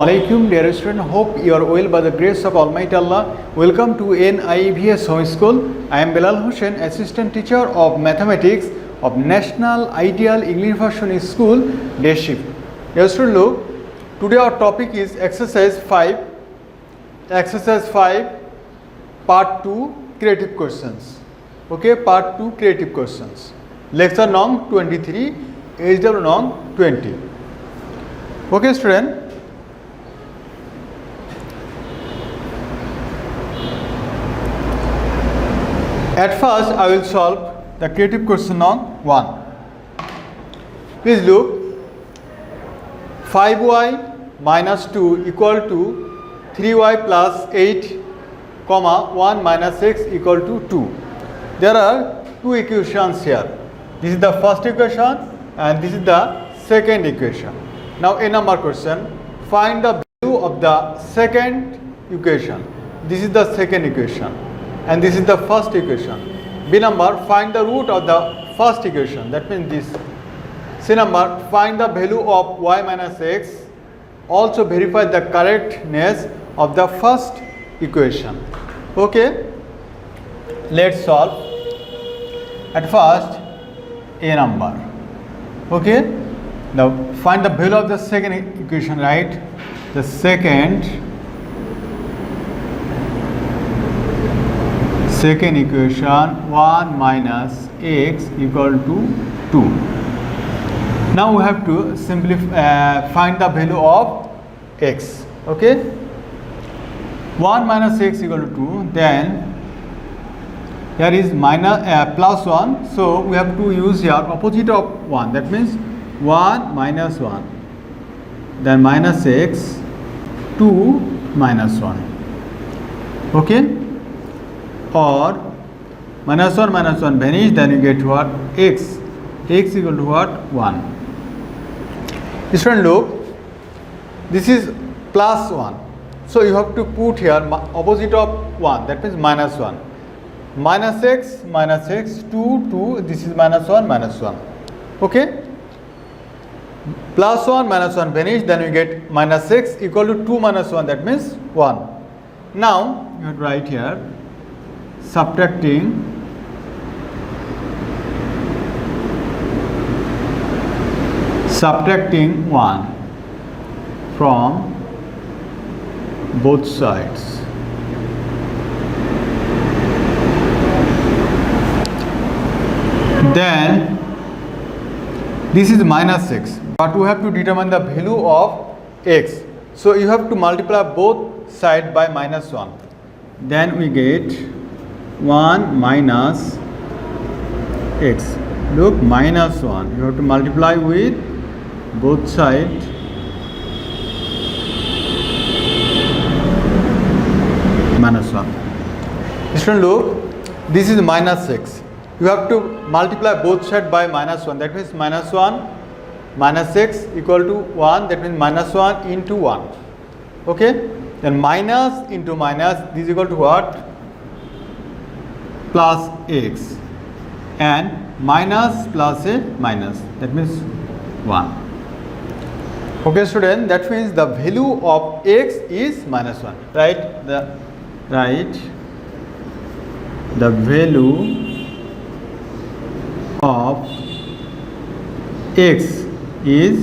Alaikum, dear student. Hope you are well by the grace of Almighty Allah. Welcome to NIVS Home School. I am Bilal Hussain, assistant teacher of mathematics of National Ideal English Version School, Day Shift. Dear student, look, today our topic is exercise 5, part 2, creative questions. Okay, part 2, creative questions. Lecture nong 23, HW nong 20. Okay, student. At first, I will solve the creative question on 1. Please look, 5y minus 2 equal to 3y plus 8, 1 minus x equal to 2. There are two equations here. This is the first equation and this is the second equation. Now, a number question, find the value of the second equation. This is the second equation. And this is the first equation. B number, find the root of the first equation. That means this. C number, find the value of y minus x. Also verify the correctness of the first equation. Okay. Let's solve. At first, A number. Okay. Now find the value of the second equation, right? The second equation, 1 minus x equal to 2. Now we have to simplify, find the value of x. Okay, 1 minus x equal to 2. Then here is plus 1. So we have to use here opposite of 1. That means 1 minus 1. Then minus x, 2 minus 1. Okay. Or minus 1 vanish, then you get what? X equal to what? 1. Student, look, this is plus 1. So you have to put here opposite of 1, that means minus 1. Minus x, 2, this is minus 1. Okay? Plus 1, minus 1 vanish, then you get minus x equal to 2 minus 1, that means 1. Now, you have to write here, subtracting subtracting 1 from both sides. Then this is minus x, but we have to determine the value of x. So you have to multiply both sides by minus 1. Then we get 1 minus x. Look, minus 1. You have to multiply with both sides. Minus 1. Student, look, this is minus x. You have to multiply both sides by minus 1. That means minus 1 minus x equal to 1. That means minus 1 into 1. Okay? Then minus into minus, this is equal to what? Plus x. And minus plus a minus, that means 1. Okay, student, that means the value of x is minus 1. Right? The value of x is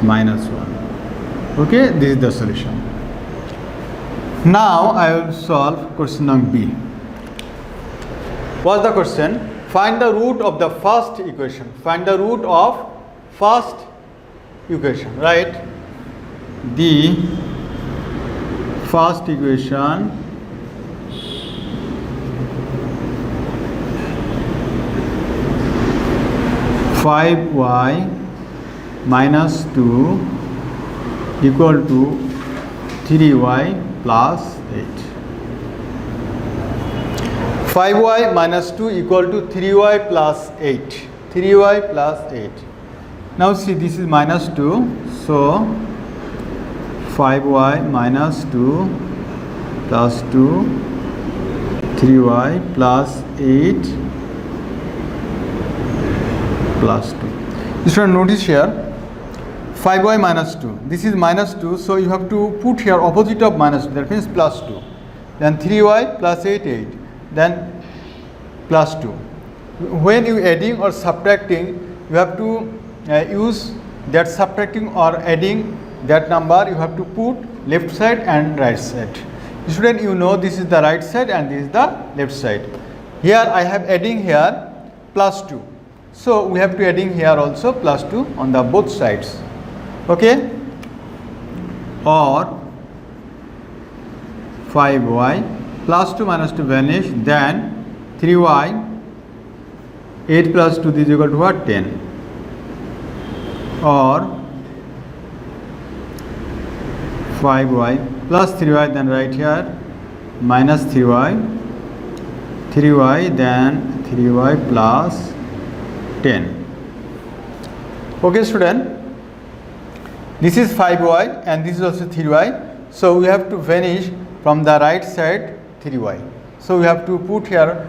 minus 1. Okay, this is the solution. Now I will solve question number B. What's the question? Find the root of the first equation. Find the root of first equation, right? The first equation (5y minus 2) equal to 3y plus 8. 5y minus 2 equal to 3y plus 8. 3y plus 8. Now see, this is minus 2. So 5y minus 2 plus 2, 3y plus 8 plus 2. Student, notice here 5y minus 2. This is minus 2, so you have to put here opposite of minus 2, that means plus 2. Then 3y plus 8. Then plus 2. When you adding or subtracting, you have to use that subtracting or adding that number, you have to put left side and right side. Student, you know this is the right side and this is the left side. Here I have adding here plus 2. So we have to adding here also plus 2 on the both sides. Okay? Or 5y plus 2 minus 2 vanish, then 3y 8 plus 2 is equal to what? 10. Or 5y plus 3y, then right here minus 3y then 3y plus 10. Okay student, this is 5y and this is also 3y, so we have to vanish from the right side 3y, so we have to put here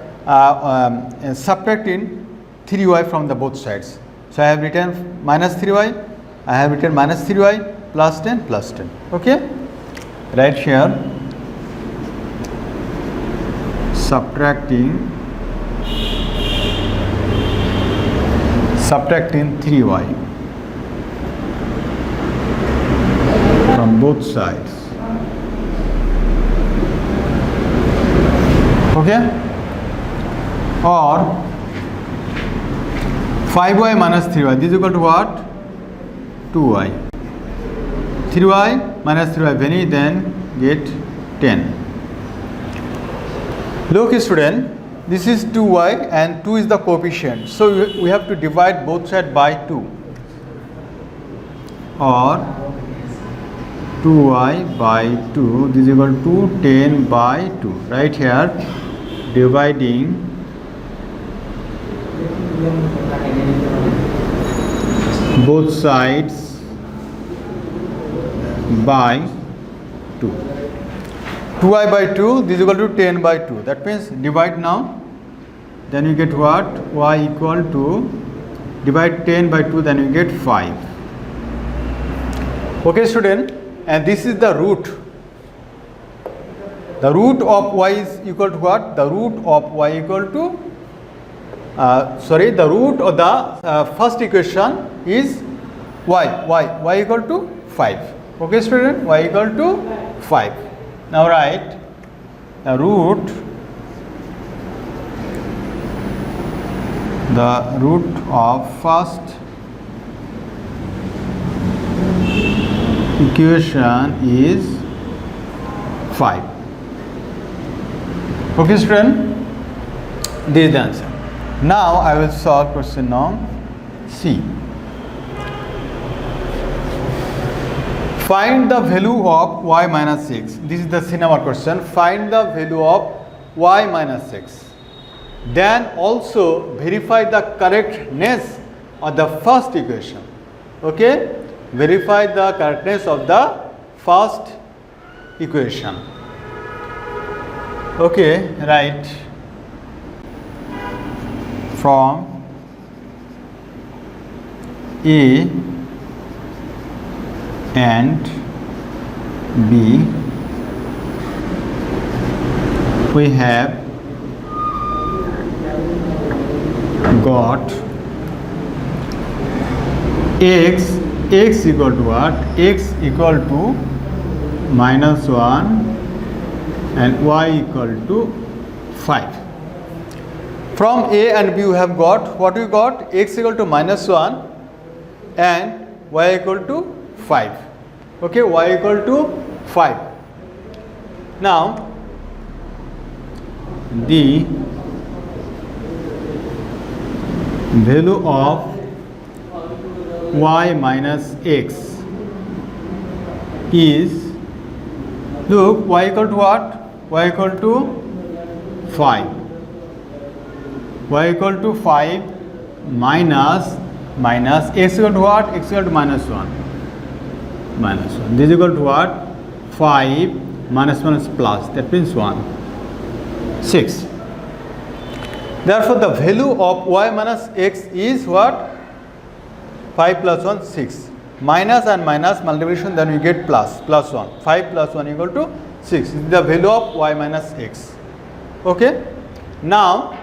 subtracting 3y from the both sides. So I have written minus 3y, I have written minus 3y plus 10 plus 10. Okay, right here subtracting 3y from both sides. Okay, or 5y minus 3y, this is equal to what? 2y. 3y minus 3y vanish, then get 10. Look student, this is 2y and 2 is the coefficient, so we have to divide both sides by 2. Or 2y by 2, this is equal to 10 by 2. Right here dividing both sides by 2. 2y by 2, this is equal to 10 by 2. That means divide now, then you get what? Y equal to, divide 10 by 2, then you get 5. Okay student, and this is the root. The root of y is equal to what? The root of y equal to, the root of the first equation is y equal to 5. Okay student, y equal to 5. Now write the root of first equation is 5. Okay student, this is the answer. Now I will solve question number C. Find the value of y minus 6. This is the C number question. Find the value of y minus 6. Then also verify the correctness of the first equation. Okay? Verify the correctness of the first equation. Okay, right. From A and B, we have got x equal to what? X equal to minus 1 and y equal to 5. From A and B we have got, what we got? X equal to minus 1 and y equal to 5. Okay, y equal to 5. Now the value of y minus x is, look, y equal to what? Y equal to 5. Y equal to 5 minus x equal to what? X equal to minus 1. Minus 1. This is equal to what? 5 minus 1 is plus. That means 1. 6. Therefore, the value of y minus x is what? 5 plus 1, 6. minus and minus multiplication, then we get plus 1. 5 plus 1 equal to 6. This is the value of y minus x. Okay. Now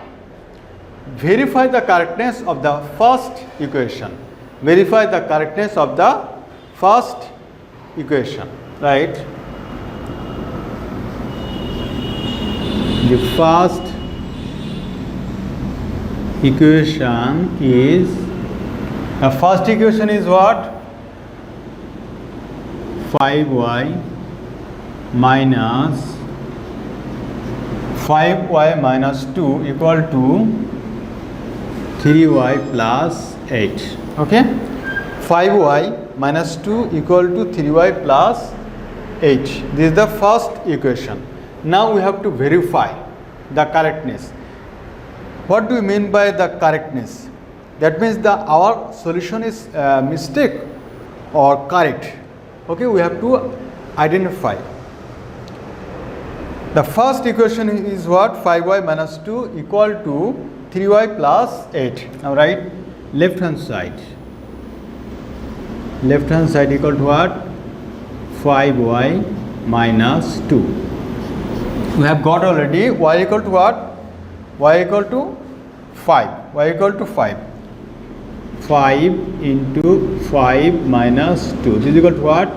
verify the correctness of the first equation. Verify the correctness of the first equation, right? The first equation is what? 5y minus 2 equal to 3y plus 8. Okay, 5y minus 2 equal to 3y plus 8. This is the first equation. Now we have to verify the correctness. What do we mean by the correctness? That means our solution is mistake or correct. Okay, we have to identify. The first equation is what? 5y minus 2 equal to 3y plus 8. Now write left hand side. Left hand side equal to what? 5y minus 2. We have got already y equal to what? Y equal to 5. Y equal to 5. 5 into 5 minus 2. This is equal to what?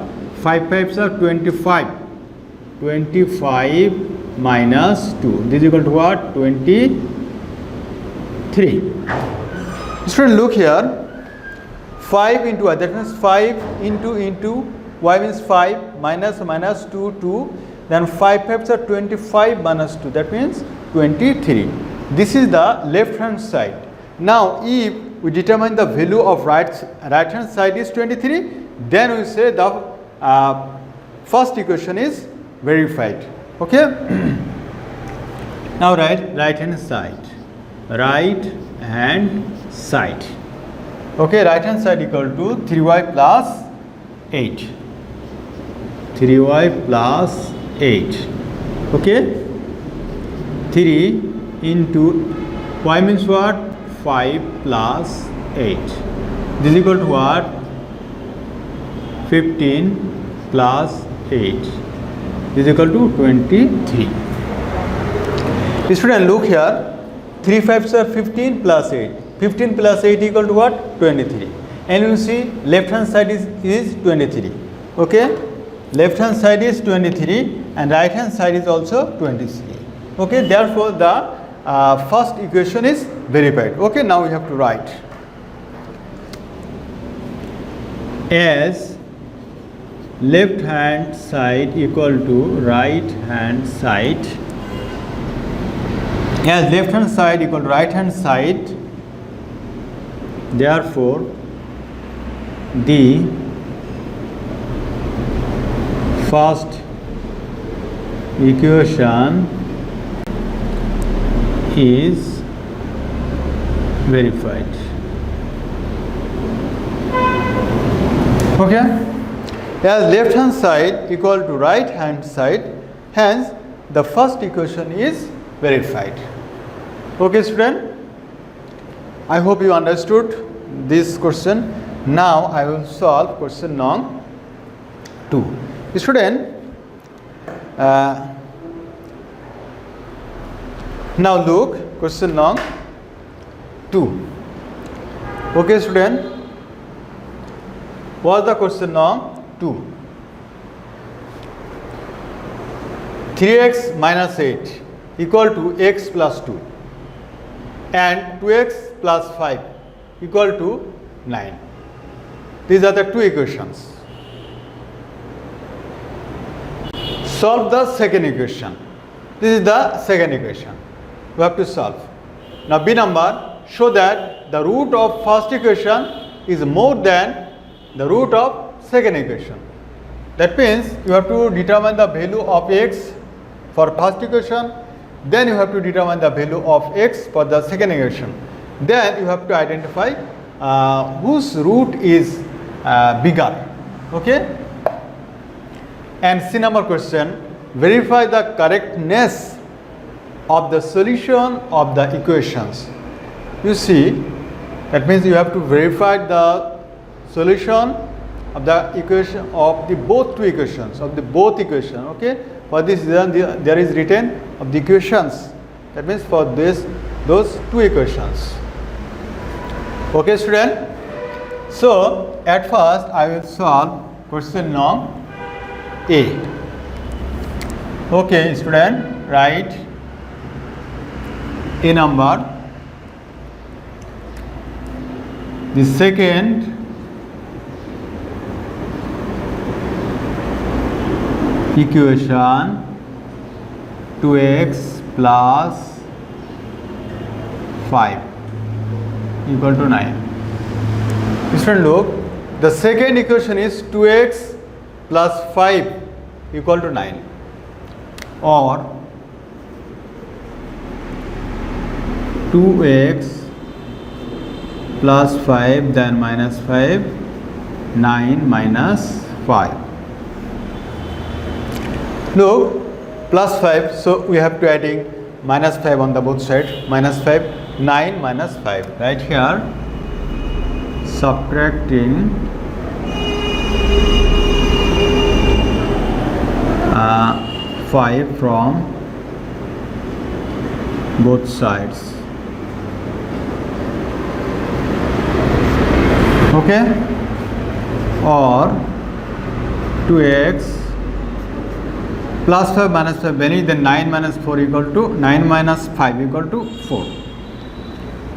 5 5s are 25. 25 minus 2. This is equal to what? 23. Student, look here. 5 into y, that means 5 into y means 5 minus 2, then 5 5s are 25 minus 2, that means 23. This is the left hand side. Now if we determine the value of right hand side is 23, then we say the first equation is verified. Okay. Now write right hand side. Right hand side. Okay, right hand side equal to 3y plus 8. 3y plus 8. Okay. 3 into y means what? 5 plus 8. This is equal to what? 15 plus 8. This is equal to 23. Student, look here. 3 5s are 15 plus 8. 15 plus 8 equal to what? 23. And you see left hand side is 23. Okay. Left hand side is 23 and right hand side is also 23. Okay. Therefore, the first equation is verified. Okay. Now we have to write. As left hand side equal to right hand side. As left hand side equal to right hand side, therefore the first equation is verified. Okay. As left hand side equal to right hand side, hence the first equation is verified. Okay, student, I hope you understood this question. Now I will solve question number 2. Student, now look question number 2. Okay, student, what's the question number 2? 3x minus 8 equal to x plus 2 and 2x plus 5 equal to 9. These are the two equations. Solve the second equation. This is the second equation. We have to solve. Now B number, show that the root of first equation is more than the root of second equation. That means you have to determine the value of x for first equation, then you have to determine the value of x for the second equation. Then you have to identify whose root is bigger. Okay. And C number question, verify the correctness of the solution of the equations. You see, that means you have to verify the solution of the equation of the both two equations of the both equation. Okay, for this reason there is written of the equations, that means for this those two equations. Okay student, so at first I will solve question number A. Okay student, write A number. The second equation 2x plus 5 equal to 9. Student, look, the second equation is 2x plus 5 equal to 9, or 2x plus 5 then minus 5, 9 minus 5. Look, plus 5, so we have to adding minus 5 on the both sides, minus 5, 9 minus 5. Right here, subtracting 5 from both sides. Okay, or 2x plus 5 minus 5 beneath, then 9 minus 4 equal to 9 minus 5 equal to 4.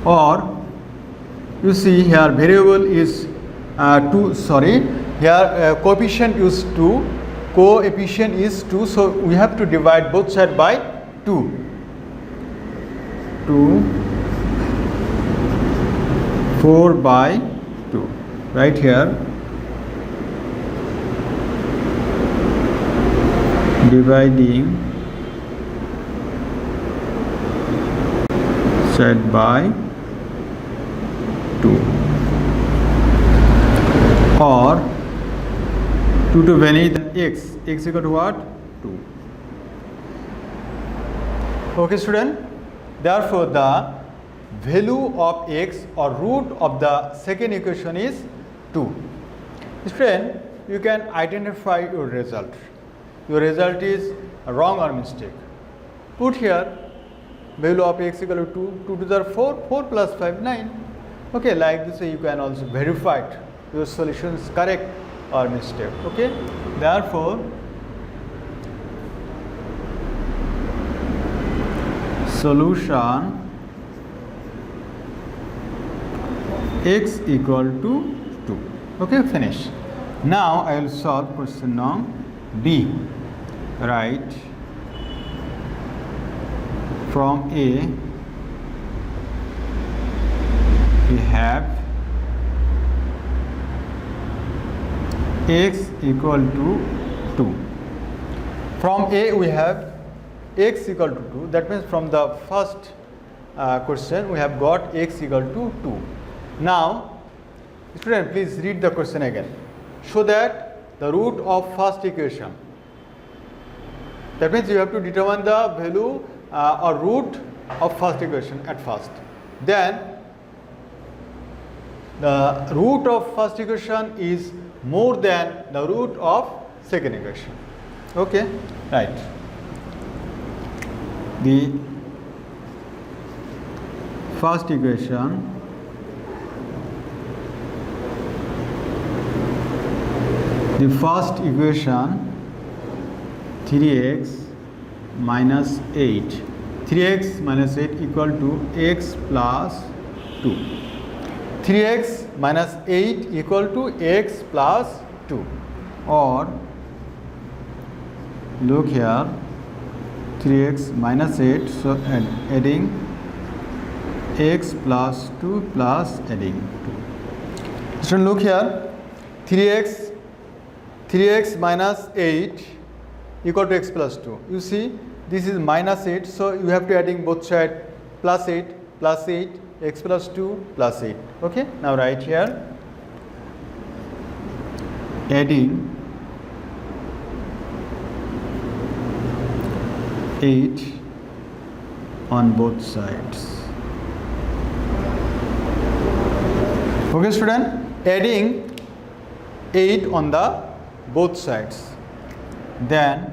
Or you see here variable is 2, sorry, here coefficient is 2, coefficient is 2, so we have to divide both sides by 2. 4 by 2. Right here, dividing side by 2, or 2 to beneath x equal to what? 2. Okay student, therefore the value of x or root of the second equation is 2. Student, you can identify your result. Your result is wrong or mistake. Put here value of x equal to 2, 2 to the 4, 4 plus 5, 9. Okay, like this way you can also verify it. Your solution is correct or mistake. Okay, therefore solution x equal to 2. Okay, finish. Now I will solve question number B. Right, from A we have x equal to 2. From A we have x equal to 2. That means from the first question we have got x equal to 2. Now student, please read the question again. Show that the root of first equation. That means you have to determine the value or root of first equation at first. Then the root of first equation is more than the root of second equation. Okay, right. The first equation the first equation 3x minus 8. 3x minus 8 equal to x plus 2. 3x minus 8 equal to x plus 2. Or look here, 3x minus 8, so adding x plus 2 plus adding 2. So look here, 3x minus 8 equal to x plus 2. You see, this is minus 8, so you have to adding both sides, plus 8, x plus 2 plus 8. Okay, now write here, adding 8 on both sides. Okay student, adding 8 on the both sides. Then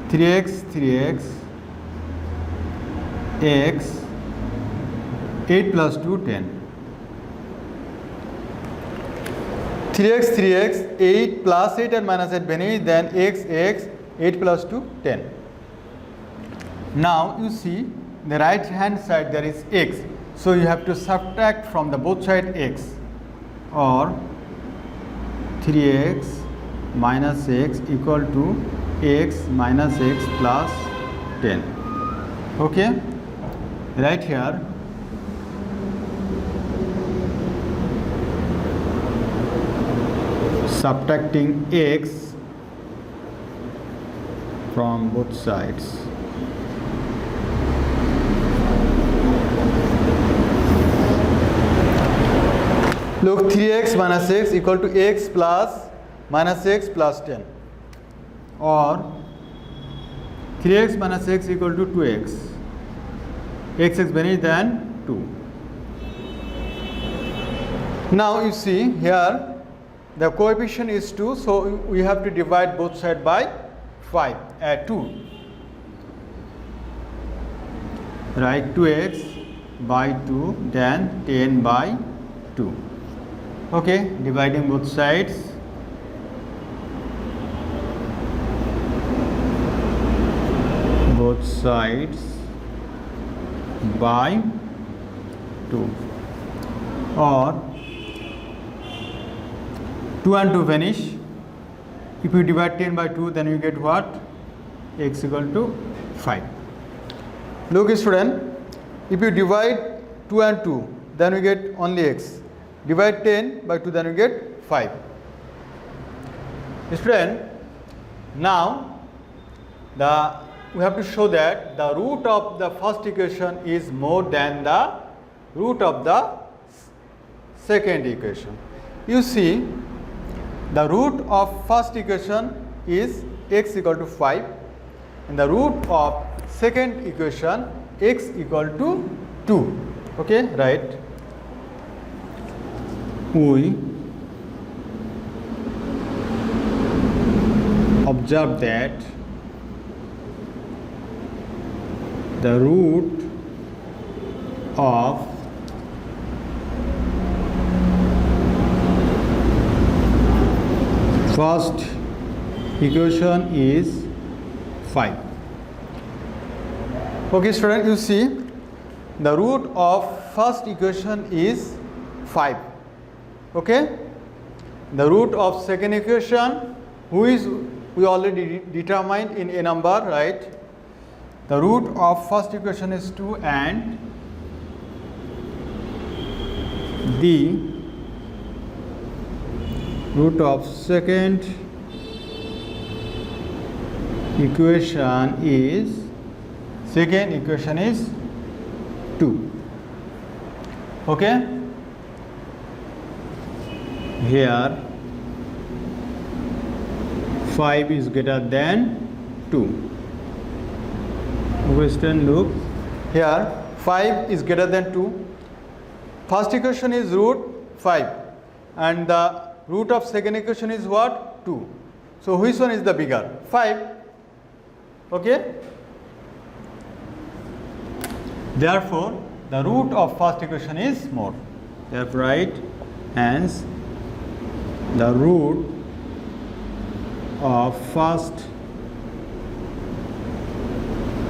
3x x 8 plus 2 10. 3x 8 plus 8 and minus 8 beneath, then x 8 plus 2 10. Now you see the right hand side there is x, so you have to subtract from the both side x, or 3x minus x equal to x minus x plus 10. Okay, right here subtracting x from both sides. Look, 3x minus x equal to x plus minus x plus 10, or 3x minus x equal to 2x, x beneath than 2. Now you see here the coefficient is 2, so we have to divide both sides by 5 at 2. Write 2x by 2, then 10 by 2. Okay, dividing both sides. Both sides by 2, or 2 and 2 vanish. If you divide 10 by 2, then you get what? X equal to 5. Look student, if you divide 2 and 2, then you get only x. Divide 10 by 2, then you get 5. Student, now we have to show that the root of the first equation is more than the root of the second equation. You see, the root of first equation is x equal to 5, and the root of second equation x equal to 2. Okay, right? We observe that the root of first equation is 5. Okay student, you see the root of first equation is 5. Okay, the root of second equation, we already determined in a number, right? The root of first equation is 2, and the root of second equation is 2. Okay, here 5 is greater than 2. Question, look here, 5 is greater than 2. First equation is root 5, and the root of second equation is what? 2. So which one is the bigger? 5. Okay, therefore the root of first equation is more. Therefore write, hence the root of first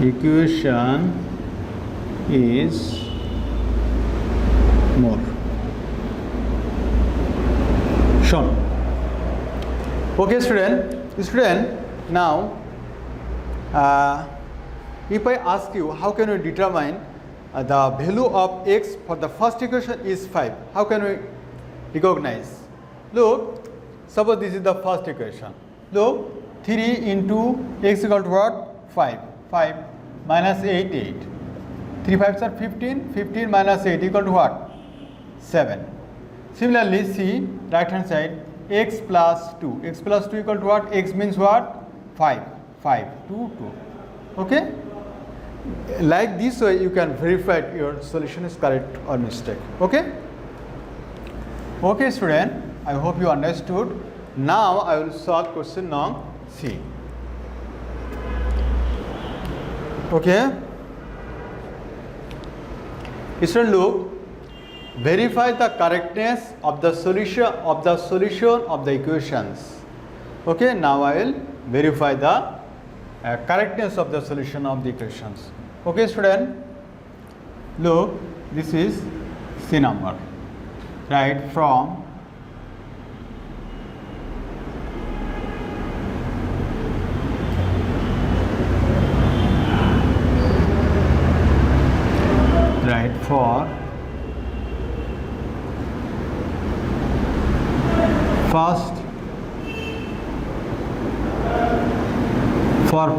equation is more. Shown. Okay student, now if I ask you how can we determine the value of x for the first equation is 5, how can we recognize? Look, suppose this is the first equation. Look, 3 into x equal to what? 5 minus 8. 3 5s are 15. 15 minus 8 equal to what? 7. Similarly, see right hand side, x plus 2. X plus 2 equal to what? X means what? 5. 2. Okay? Like this way you can verify your solution is correct or mistake. Okay? Okay student, I hope you understood. Now I will solve question number C. Okay. Student, look, verify the correctness of the solution of the equations. Okay, now I will verify the correctness of the solution of the equations. Okay student, look, this is C number. Right, from for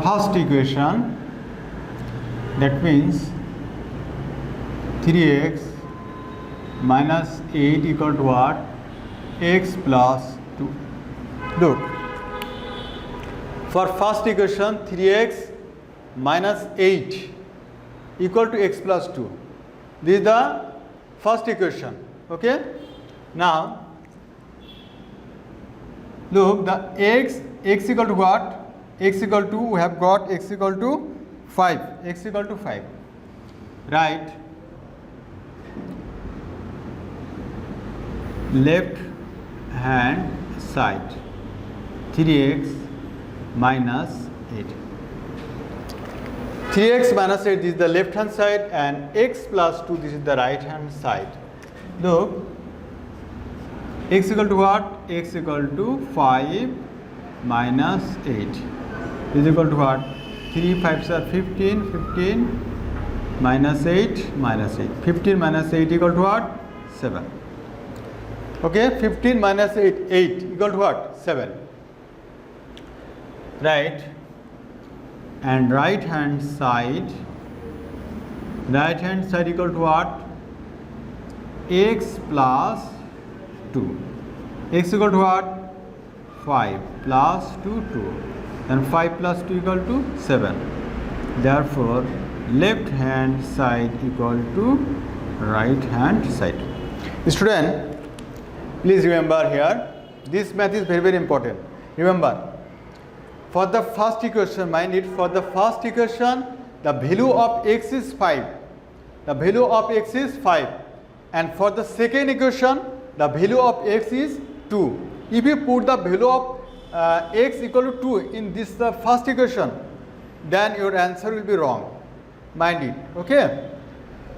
first equation, that means 3x minus 8 equal to what? X plus 2. Look, for first equation 3x minus 8 equal to x plus 2. This is the first equation. Okay. Now look, the x equal to what? X equal to, we have got x equal to 5. X equal to 5. Right. Left hand side 3x minus 8. 3x minus 8, this is the left hand side, and x plus 2, this is the right hand side. Look, x equal to what? X equal to 5 minus 8 is equal to what? 3 5s are 15, 15 minus 8 minus 8. 15 minus 8 equal to what? 7. Okay, 15 minus 8 equal to what? 7. Right. And right hand side equal to what? X plus 2. X equal to what? 5 plus 2, 2. Then 5 plus 2 equal to 7. Therefore, left hand side equal to right hand side. Student, please remember here, this math is very important. Remember, for the first equation, mind it, for the first equation, the value of x is 5. The value of x is 5. And for the second equation, the value of x is 2. If you put the value of x equal to 2 in this the first equation, then your answer will be wrong. Mind it. Okay.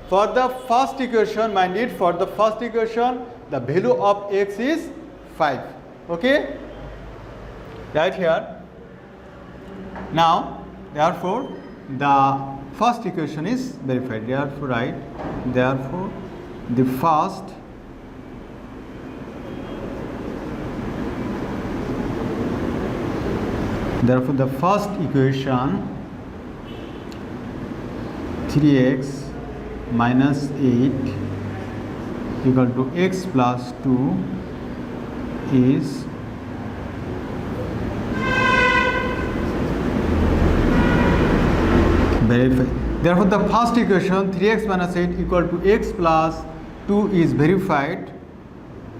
For the first equation, mind it, for the first equation, the value of x is 5. Okay. Right here. Now, therefore, the first equation is verified. Therefore, right. Therefore, the first equation 3x minus 8 equal to x plus 2 is verified. Therefore, the first equation 3x minus 8 equal to x plus 2 is verified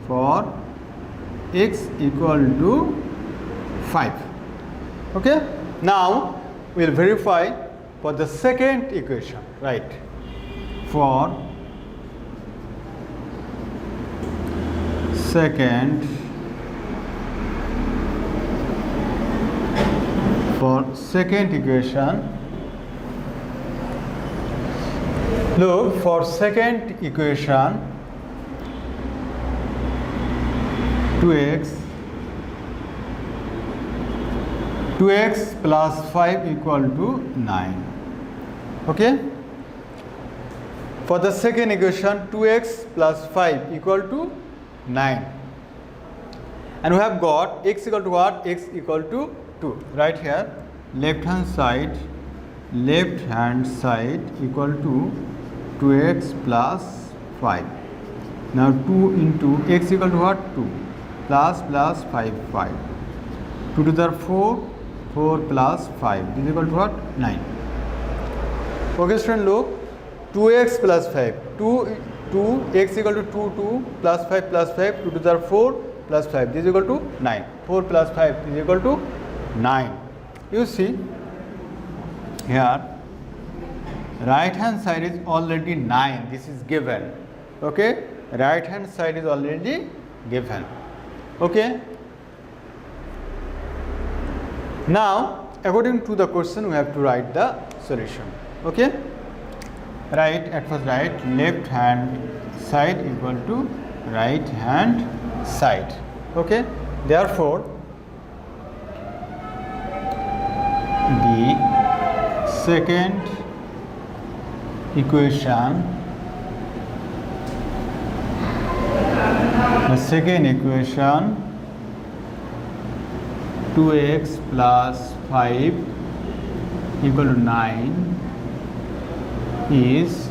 for x equal to 5. Okay. Now we will verify for the second equation. Right. For second equation, look, for second equation 2x plus 5 equal to 9. Okay. For the second equation 2x plus 5 equal to 9. And we have got x equal to what? X equal to 2. Right here, left hand side equal to 2x plus 5. Now 2 into x equal to what? 2 plus 5, 5. 2 to the 4 plus 5. This is equal to what? 9. Okay student, look, 2x plus 5. 2 2, x equal to 2, 2 plus 5 plus 5, 2 to the 4 plus 5, this is equal to 9. 4 plus 5 is equal to 9. You see here, right hand side is already 9, this is given. Okay, right hand side is already given. Okay, now according to the question we have to write the solution. Okay, at first write left hand side equal to right hand side. Okay, therefore the second equation, the 2x plus 5 equal to 9 is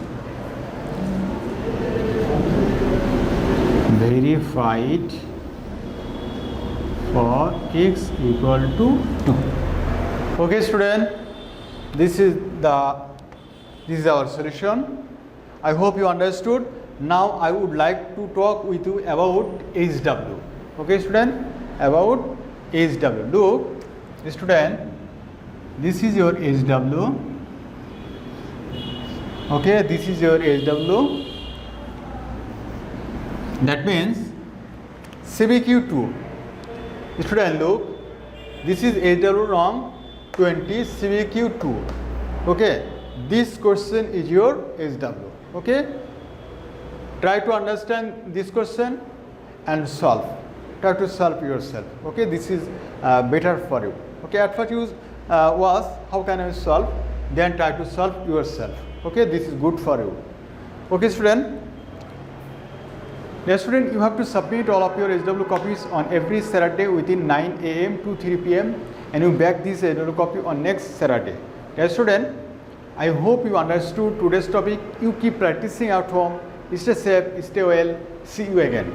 verified for x equal to 2. Okay student, this is our solution. I hope you understood. Now I would like to talk with you about HW. Okay student, about HW. Look student, this is your HW. Okay, this is your HW. That means CBQ2. Student, look, this is HW norm 20 CBQ2. Okay, this question is your HW. Okay, try to understand this question and solve. Try to solve yourself. Okay, this is better for you. Okay, at first use was how can I solve, then try to solve yourself. Okay, this is good for you. Okay student, dear student, you have to submit all of your HW copies on every Saturday within 9 AM to 3 PM and you back this HW copy on next Saturday. Dear student, I hope you understood today's topic. You keep practicing at home. Stay safe, stay well. See you again.